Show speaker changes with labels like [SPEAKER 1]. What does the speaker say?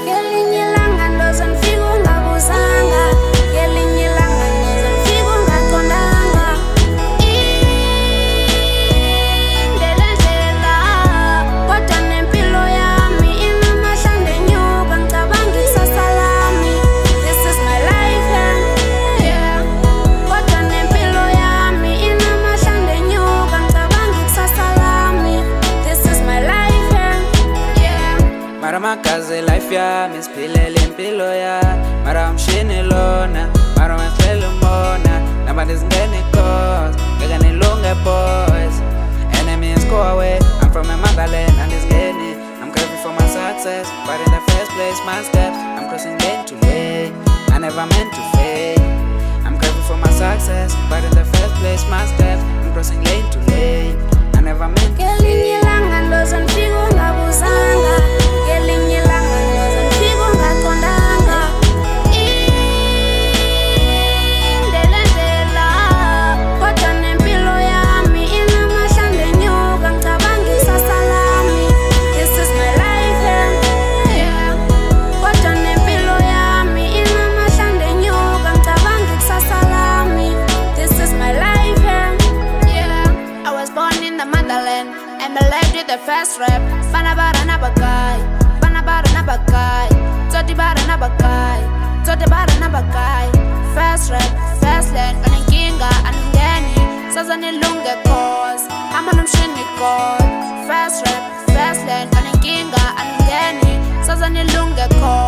[SPEAKER 1] Ngelinye ilanga ndoze ngifike ungabuzanga, ngelinye ilanga ndoze ngifike ungaqondanga. Indelendlela kodwa nempilo yami inamahlande enyuka, ngicabanga ikusasa lami. This is my life, yeah. Kodwa nempilo yami inamahlande enyuka, ngicabanga ikusasa lami. This is my life, yeah.
[SPEAKER 2] Mara makaze life yami siphilele impilo yami, mara umshini lona, mara umehlela umona, namba ndizingene cause ngeke nilunge boys. Enemies go away, I'm from a motherland and ndizingene. I'm craving for my success, but in the first place my steps, I'm crossing lane to lane, I never meant to fail. I'm craving for my success, but in the first place my steps, I'm crossing lane to lane, I never meant to
[SPEAKER 1] Ngelinye
[SPEAKER 2] fail.
[SPEAKER 1] ilanga ndoze ngifike ungabuzanga, ngelinye ilanga ndoze ngifike ungaqondanga. Indelendlela kodwa nempilo yami inamahlande enyuka, ngicabanga ikusasa lami. This is my life, yeah. Kodwa nempilo yami inamahlande enyuka, ngicabanga ikusasa lami. This is my life, yeah. I was born in the motherland and I led with the first rap. Bana bara na bagai, bana bara na bagai, toti bara na bagai, toti bara na bagai. First rap, first land, aninkinga, aningeni, sasa nilunge cause, ama nomshini cause. First rap, first land, aninkinga, aningeni, sasa nilunge cause.